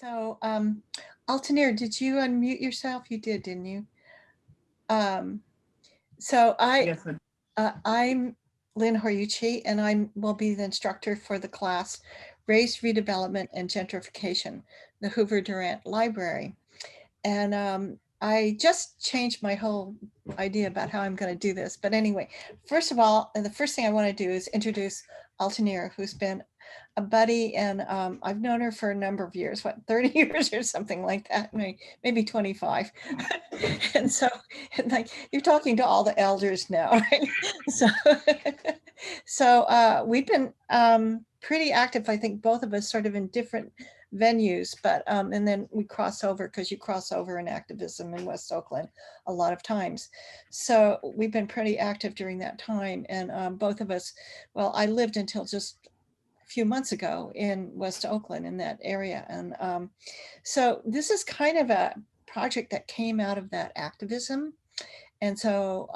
So, Altair, did you unmute yourself? You did, didn't you? Um, so Yes, I'm Lynne Horiuchi, and I will be the instructor for the class Race, Redevelopment and Gentrification, the Hoover Durant Library. And I just changed my whole idea about how I'm going to do this. But anyway, first of all, and the first thing I want to do is introduce Altair, who's been a buddy, and I've known her for a number of years, what, 30 years or something like that, maybe 25. And so, like, you're talking to all the elders now, right? So, so we've been pretty active, I think, both of us sort of in different venues, but and then we cross over because you cross over in activism in West Oakland a lot of times. So we've been pretty active during that time, and both of us, well, I lived until just a few months ago in West Oakland in that area, and so this is kind of a project that came out of that activism. And so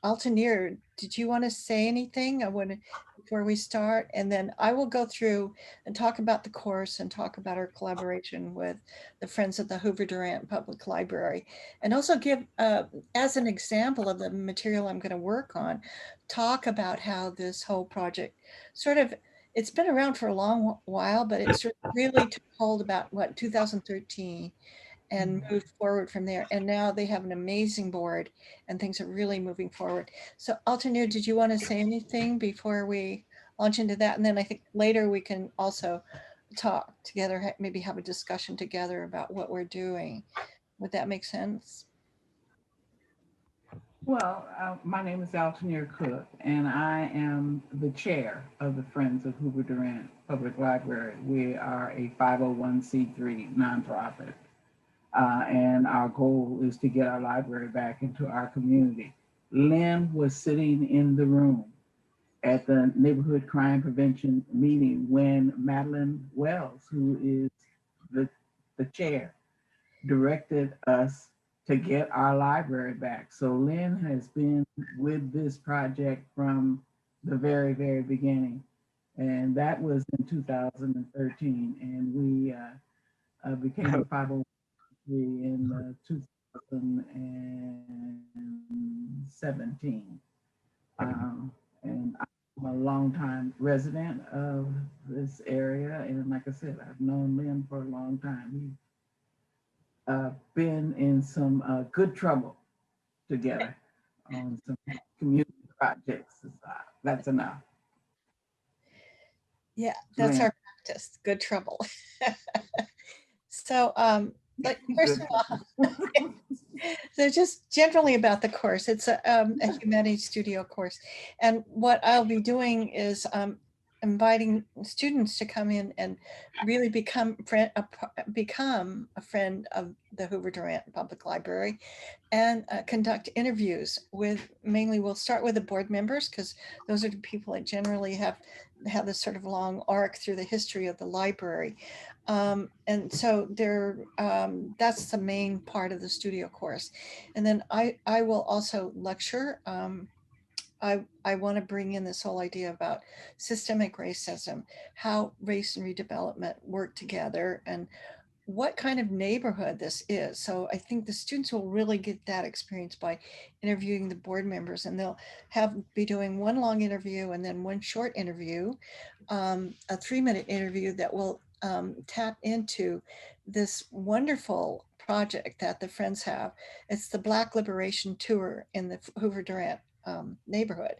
Altair, did you want to say anything? I want to, before we start, and then I will go through and talk about the course and talk about our collaboration with the Friends of the Hoover Durant Public Library, and also give, as an example of the material I'm going to work on, talk about how this whole project sort of, it's been around for a long while, but it sort of really took hold about, what, 2013, and moved forward from there. And now they have an amazing board and things are really moving forward. So Altair, did you want to say anything before we launch into that? And then I think later we can also talk together, maybe have a discussion together about what we're doing. Would that make sense? well, my name is Altair Cook, and I am the chair of the Friends of Hoover Durant Public Library. We are a 501c3 nonprofit, and our goal is to get our library back into our community. Lynn was sitting in the room at the neighborhood crime prevention meeting when Madeline Wells, who is the chair, directed us to get our library back. So Lynn has been with this project from the very, very beginning. And that was in 2013. And we became a 501 in 2017. And I'm a longtime resident of this area. And like I said, I've known Lynn for a long time. Been in some good trouble together on some community projects. That's enough. Yeah, that's Lynn, our practice. Good trouble. So, like, first good of trouble. all, so just generally about the course, it's a Humanities Studio course. And what I'll be doing is inviting students to come in and really become a friend of the Hoover Durant Public Library, and conduct interviews with, mainly we'll start with the board members because those are the people that generally have this sort of long arc through the history of the library. And so that's the main part of the studio course. And then I will also lecture. I want to bring in this whole idea about systemic racism, how race and redevelopment work together, and what kind of neighborhood this is. So I think the students will really get that experience by interviewing the board members, and they'll be doing one long interview and then one short interview, a 3-minute interview that will tap into this wonderful project that the Friends have. It's the Black Liberation Tour in the Hoover Durant neighborhood.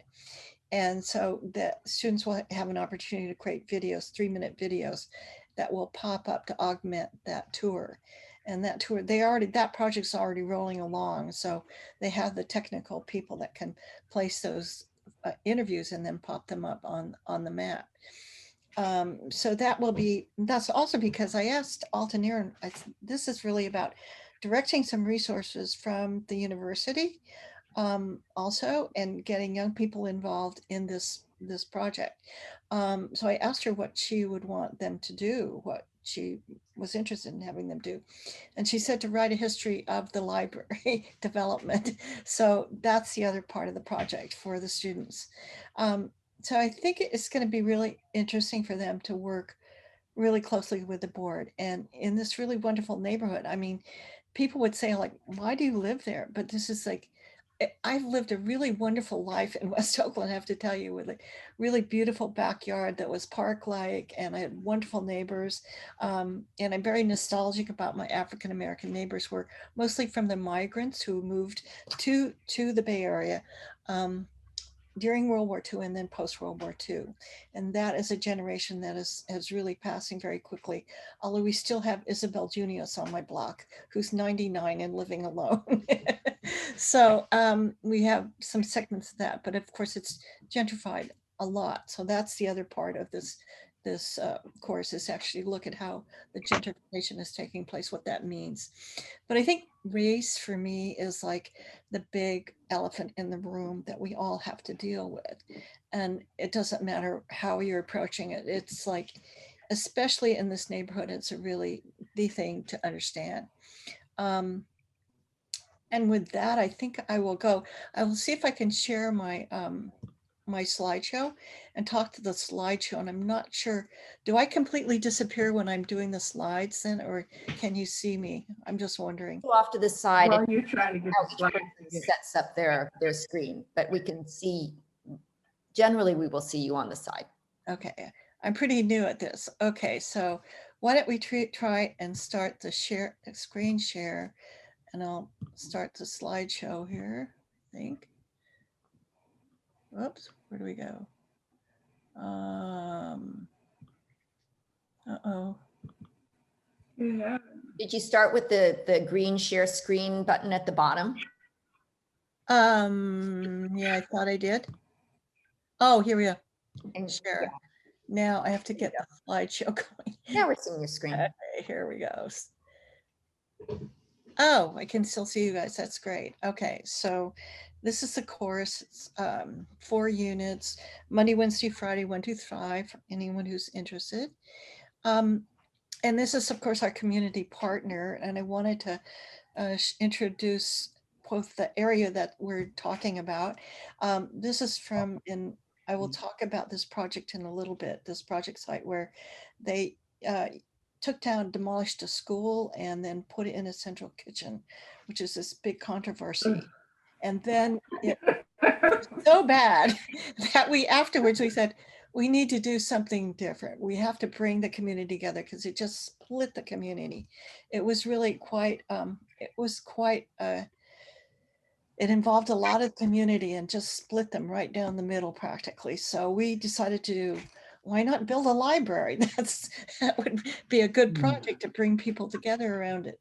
And so the students will have an opportunity to create videos, 3-minute videos that will pop up to augment that tour. And that tour, that project's already rolling along. So they have the technical people that can place those interviews and then pop them up on the map. So that's also because I asked Altair, this is really about directing some resources from the university, also, and getting young people involved in this project. So I asked her what she would want them to do, what she was interested in having them do. And she said to write a history of the library development. So that's the other part of the project for the students. So I think it's going to be really interesting for them to work really closely with the board and in this really wonderful neighborhood. I mean, people would say like, why do you live there? But this is like, I've lived a really wonderful life in West Oakland, I have to tell you, with a really beautiful backyard that was park-like, and I had wonderful neighbors. And I'm very nostalgic about my African-American neighbors, who were mostly from the migrants who moved to the Bay Area. During World War II and then post World War II. And that is a generation that is really passing very quickly. Although we still have Isabel Junius on my block, who's 99 and living alone. So we have some segments of that, but of course it's gentrified a lot. So that's the other part of this course, is actually look at how the gentrification is taking place, what that means. But I think race for me is like the big elephant in the room that we all have to deal with. And it doesn't matter how you're approaching it. It's like, especially in this neighborhood, it's a really the thing to understand. And with that, I think I will go. I will see if I can share my slideshow and talk to the slideshow. And I'm not sure, do I completely disappear when I'm doing the slides then, or can you see me? I'm just wondering. Off to the side. Well, you're trying to get how the each slides. person sets up their screen, but we can see, generally we will see you on the side. Okay, I'm pretty new at this. Okay, so why don't we try and start the screen share, and I'll start the slideshow here, I think. Whoops, where do we go? Uh-oh. Yeah. Did you start with the green share screen button at the bottom? Yeah, I thought I did. Oh, here we go. And Share. yeah. Now I have to get the slideshow going. Now we're seeing your screen. Okay, here we go. Oh, I can still see you guys. That's great. Okay, so this is the course. It's 4 units, Monday, Wednesday, Friday, 1 to 5, for anyone who's interested. And this is, of course, our community partner. And I wanted to introduce both the area that we're talking about. This is from, I will talk about this project in a little bit, this project site where they took down, demolished a school and then put it in a central kitchen, which is this big controversy. And then it was so bad that afterwards we said, we need to do something different. We have to bring the community together, because it just split the community. It was really quite, it involved a lot of community and just split them right down the middle practically. So we decided to, why not build a library? That would be a good project to bring people together around it.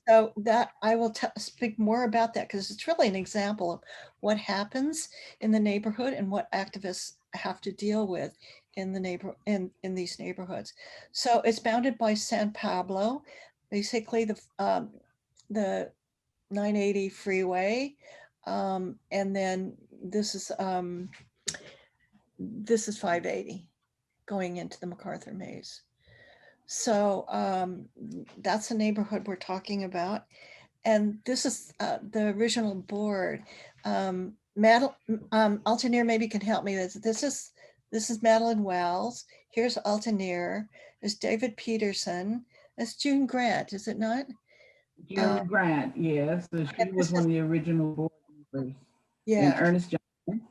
So that I will speak more about that, because it's really an example of what happens in the neighborhood and what activists have to deal with in the in these neighborhoods. So it's bounded by San Pablo, basically the 980 freeway, and then this is 580 going into the MacArthur Maze. So that's the neighborhood we're talking about. And this is the original board. Altaneer maybe can help me with this. This is Madeline Wells. Here's Altaneer. There's David Peterson. That's June Grant, is it not? June Grant, yes. So she was one of the original board members. Yeah. And Ernest Johnson,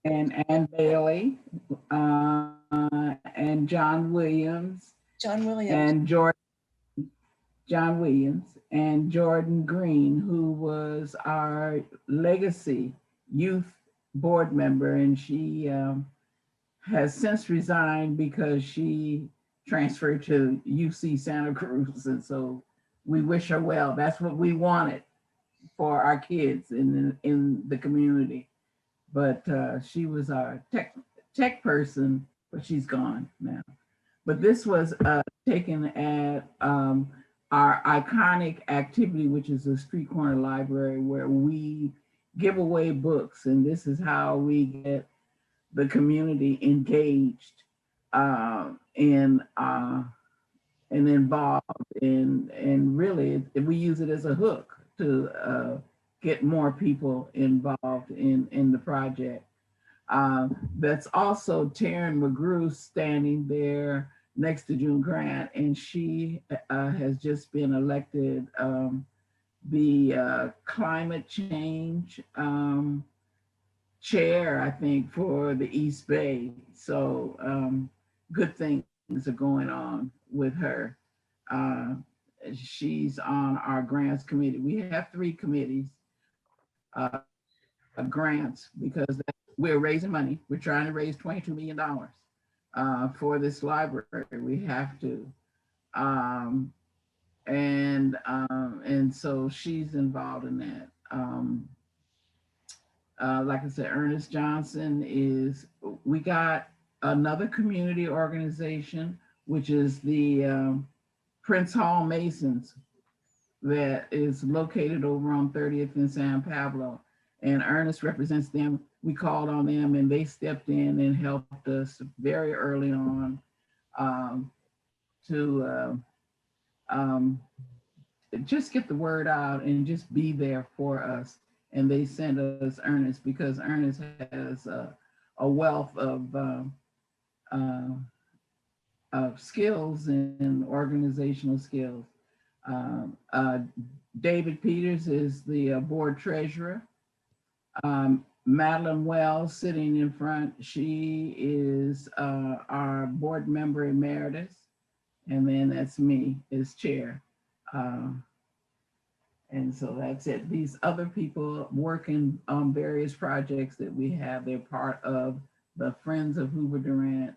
and Ann Bailey, and John Williams. And John Williams and Jordan Green, who was our legacy youth board member, and she has since resigned because she transferred to UC Santa Cruz, and so we wish her well. That's what we wanted for our kids in the community. But she was our tech person, but she's gone now. But this was taken at our iconic activity, which is a street corner library, where we give away books, and this is how we get the community engaged and involved, and really we use it as a hook to get more people involved in the project. That's also Taryn McGrew standing there next to June Grant, and she has just been elected the climate change chair, I think, for the East Bay. So good things are going on with her. Uh, she's on our grants committee. We have 3 committees, grants, because we're raising money. We're trying to raise $22 million for this library. We have to. And so she's involved in that. Like I said, Ernest Johnson we got another community organization, which is the Prince Hall Masons, that is located over on 30th and San Pablo. And Ernest represents them. We called on them and they stepped in and helped us very early on to just get the word out and just be there for us. And they sent us Ernest because Ernest has a wealth of skills and organizational skills. David Peters is the board treasurer. Madeline Wells sitting in front, she is our board member emeritus. And then that's me as chair. And so that's it. These other people working on various projects that we have, they're part of the Friends of Hoover Durant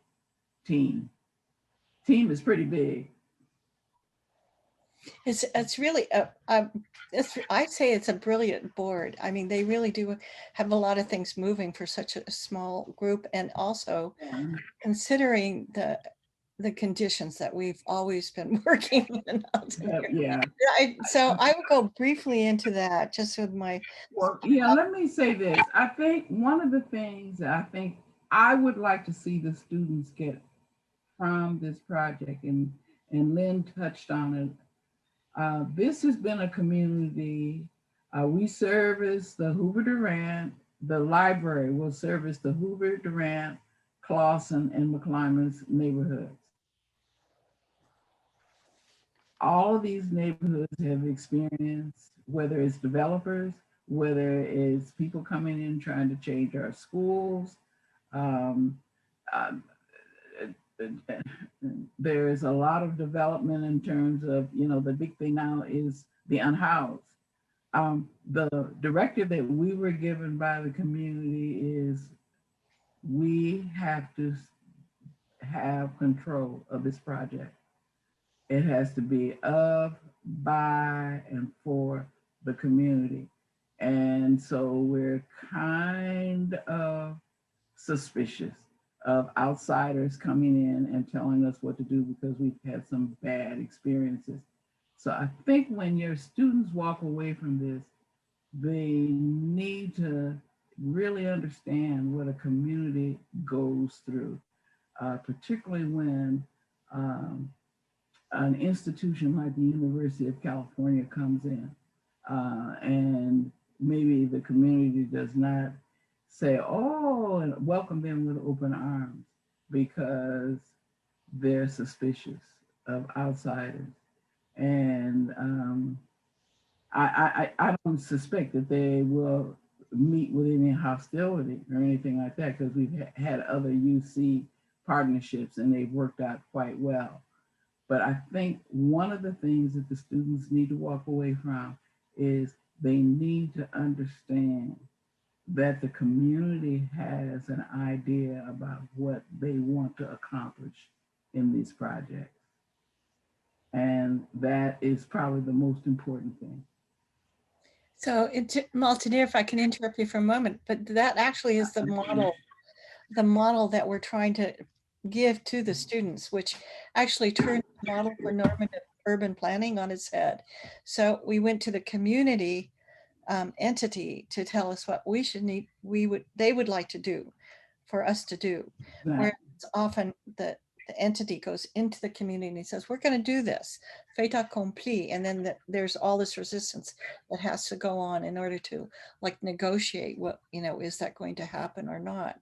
team. Team is pretty big. It's really, I'd say it's a brilliant board. I mean, they really do have a lot of things moving for such a small group, and also considering the conditions that we've always been working in. Yeah. So I would go briefly into that just with my. Well, yeah, let me say this. I think one of the things I think I would like to see the students get from this project, and Lynn touched on it. This has been a community. We service the Hoover Durant. The library will service the Hoover Durant, Clawson, and McClymonds neighborhoods. All of these neighborhoods have experienced, whether it's developers, whether it's people coming in trying to change our schools. There's a lot of development in terms of, the big thing now is the unhoused. The directive that we were given by the community is we have to have control of this project. It has to be of, by, and for the community. And so we're kind of suspicious of outsiders coming in and telling us what to do because we've had some bad experiences. So I think when your students walk away from this, they need to really understand what a community goes through, particularly when an institution like the University of California comes in and maybe the community does not say, oh, and welcome them with open arms because they're suspicious of outsiders. And I don't suspect that they will meet with any hostility or anything like that because we've had other UC partnerships and they've worked out quite well. But I think one of the things that the students need to walk away from is they need to understand that the community has an idea about what they want to accomplish in these projects. And that is probably the most important thing. So, Maltenier, if I can interrupt you for a moment, but that actually is the model that we're trying to give to the students, which actually turned the model for normative urban planning on its head. So we went to the community entity to tell us what we should need, they would like to do for us to do. Right. Whereas often the entity goes into the community and says, we're going to do this, fait accompli. And then there's all this resistance that has to go on in order to like negotiate what, is that going to happen or not?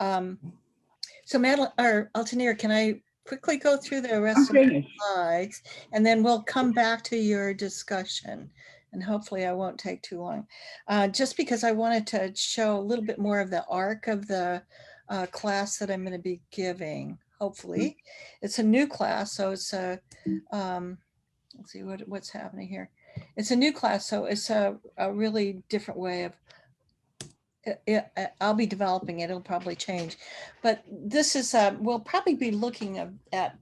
So Madeline, or Altanir, can I quickly go through the I'm rest of the finished. slides, and then we'll come back to your discussion, and hopefully I won't take too long. Just because I wanted to show a little bit more of the arc of the class that I'm going to be giving, hopefully. It's a new class, so it's a, let's see what's happening here. It's a new class, so it's a really different way of, I'll be developing it, it'll probably change. But this is, we'll probably be looking at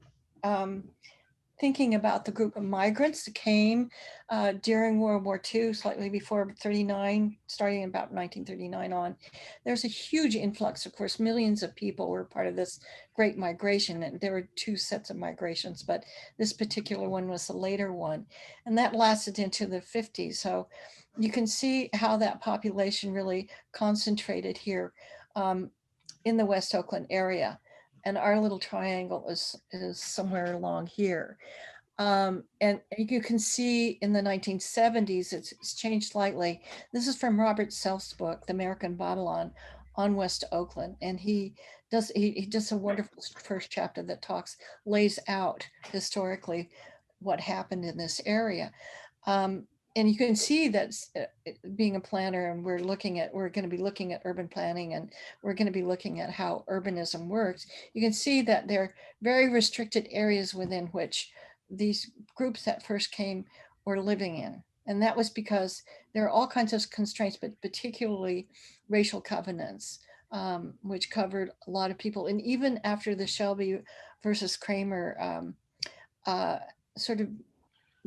thinking about the group of migrants that came during World War II, slightly before 39, starting in about 1939 on. There's a huge influx, of course, millions of people were part of this great migration. And there were two sets of migrations, but this particular one was the later one. And that lasted into the 50s. So you can see how that population really concentrated here in the West Oakland area. And our little triangle is somewhere along here. And you can see in the 1970s, it's changed slightly. This is from Robert Self's book, The American Babylon, on West Oakland. And he does a wonderful first chapter that lays out historically what happened in this area. And you can see that being a planner, and we're going to be looking at urban planning, and we're going to be looking at how urbanism works. You can see that there are very restricted areas within which these groups that first came were living in. And that was because there are all kinds of constraints, but particularly racial covenants, which covered a lot of people. And even after the Shelby versus Kramer sort of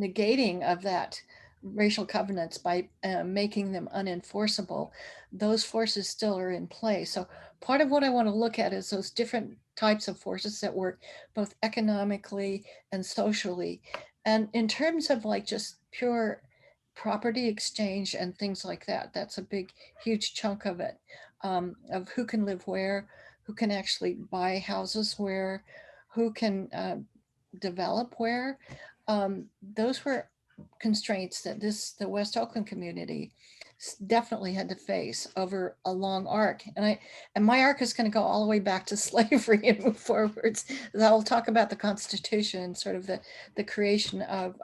negating of that racial covenants by making them unenforceable, those forces still are in play. So part of what I want to look at is those different types of forces that work both economically and socially. And in terms of like just pure property exchange and things like that, that's a big, huge chunk of it, of who can live where, who can actually buy houses where, who can develop where. Those were constraints that the West Oakland community definitely had to face over a long arc. And my arc is going to go all the way back to slavery and move forwards. I'll talk about the Constitution and sort of the creation of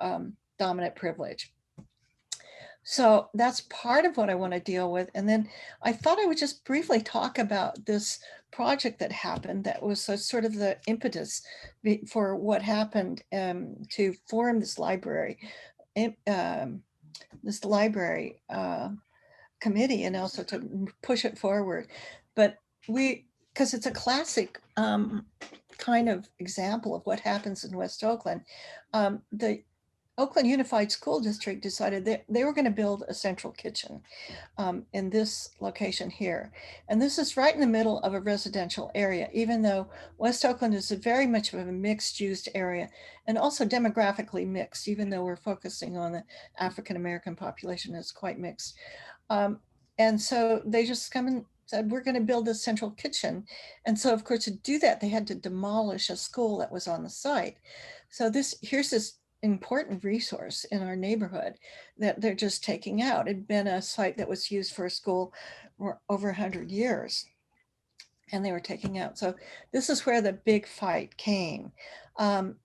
dominant privilege. So that's part of what I want to deal with. And then I thought I would just briefly talk about this project that happened that was sort of the impetus for what happened to form this library. This library committee, and also to push it forward. But because it's a classic kind of example of what happens in West Oakland, the Oakland Unified School District decided that they were going to build a central kitchen in this location here. And this is right in the middle of a residential area, even though West Oakland is very much of a mixed use area, and also demographically mixed, even though we're focusing on the African-American population, is quite mixed. And so they just come and said, we're going to build a central kitchen. And so of course, to do that, they had to demolish a school that was on the site. So here's this important resource in our neighborhood that they're just taking out. It'd been a site that was used for a school for over 100 years, and they were taking out. So this is where the big fight came. And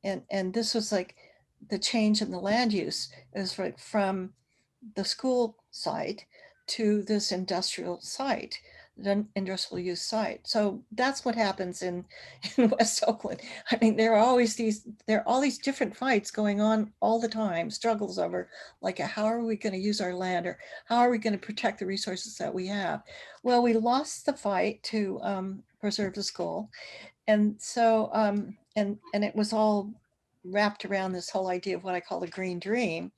this was like the change in the land use. It was like from the school site to this industrial site, the industrial use site. So that's what happens in West Oakland. I mean, there are all these different fights going on all the time, struggles over like, how are we going to use our land, or how are we going to protect the resources that we have? Well, we lost the fight to preserve the school. And so, and it was all wrapped around this whole idea of what I call the green dream,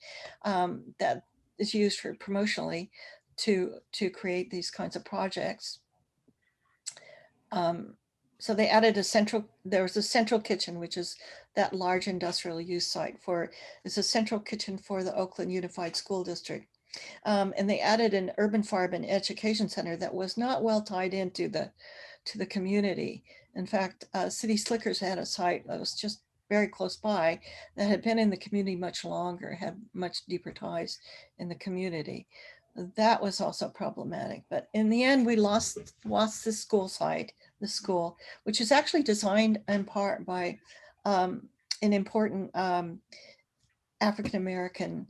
that is used for promotionally to create these kinds of projects. So they added there was a central kitchen, which is that large industrial use site it's a central kitchen for the Oakland Unified School District. And they added an urban farm and education center that was not well tied into the community. In fact, City Slickers had a site that was just very close by that had been in the community much longer, had much deeper ties in the community. that was also problematic. But in the end, we lost the school site, the school, which is actually designed in part by an important African-American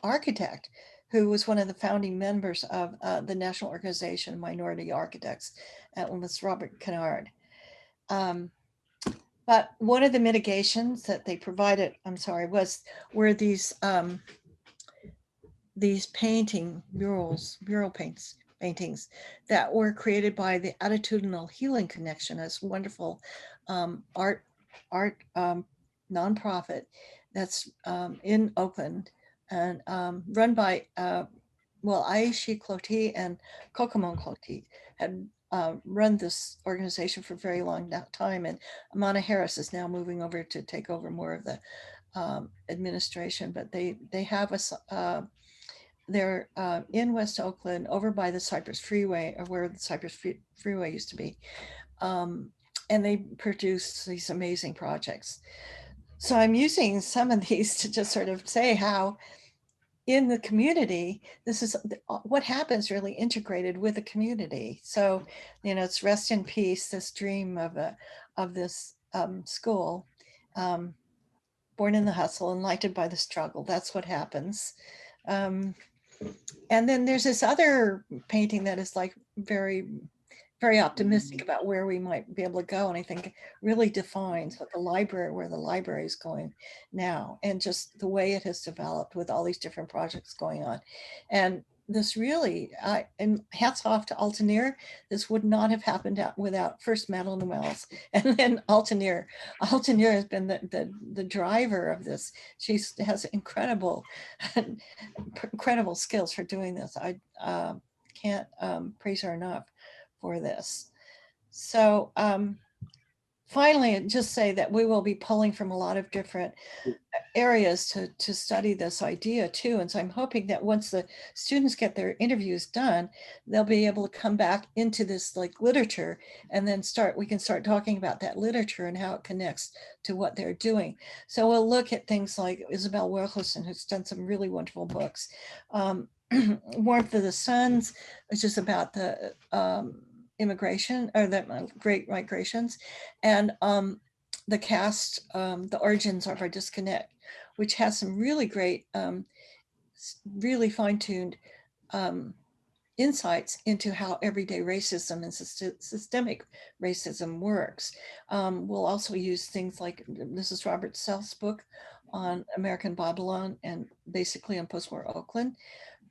architect who was one of the founding members of the National Organization of Minority Architects, and was Robert Kennard. But one of the mitigations that they provided, were these mural paintings that were created by the Attitudinal Healing Connection, as wonderful art nonprofit that's in Oakland, and run by Aishi Clotie and Kokomon Clotie had run this organization for a very long time, and Amana Harris is now moving over to take over more of the administration. But they have they're in West Oakland, over by the Cypress Freeway, or where the Cypress Freeway used to be, and they produce these amazing projects. So I'm using some of these to just sort of say how in the community, this is what happens, really integrated with the community. So, it's rest in peace, this dream of this school, born in the hustle, enlightened by the struggle. That's what happens. And then there's this other painting that is like very, very optimistic about where we might be able to go. And I think really defines what where the library is going now, and just the way it has developed with all these different projects going on. And this really, and hats off to Altair. This would not have happened without first Madeline Wells and then Altair. Altair has been the driver of this. She has incredible skills for doing this. I can't praise her enough for this. So finally, just say that we will be pulling from a lot of different areas to study this idea too. And so I'm hoping that once the students get their interviews done, they'll be able to come back into this like literature, and then we can start talking about that literature and how it connects to what they're doing. So we'll look at things like Isabel Wilkerson, who's done some really wonderful books. Warmth of the Suns, which is about the immigration, or the great migrations, and the cast, the origins of our disconnect, which has some really great, really fine-tuned insights into how everyday racism and systemic racism works. We'll also use things like, this is Robert Self's book on American Babylon and basically on post-war Oakland.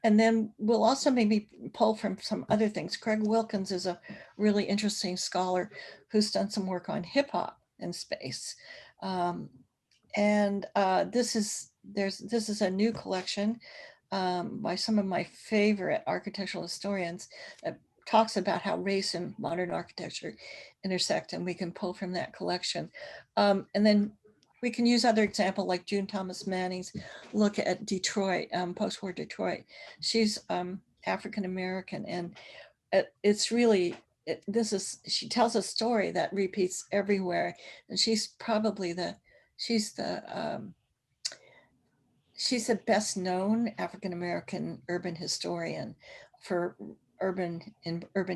And then we'll also maybe pull from some other things. Craig Wilkins is a really interesting scholar who's done some work on hip hop in space. This is a new collection by some of my favorite architectural historians that talks about how race and modern architecture intersect, and we can pull from that collection. And then we can use other example like June Thomas Manning's look at Detroit, post-war Detroit. She's African-American, and it's really, she tells a story that repeats everywhere. And she's probably she's the best known African-American urban historian for urban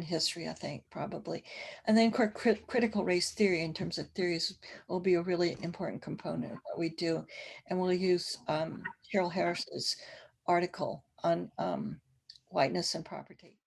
history, I think, probably. And then critical race theory in terms of theories will be a really important component of what we do. And we'll use Cheryl Harris's article on whiteness and property.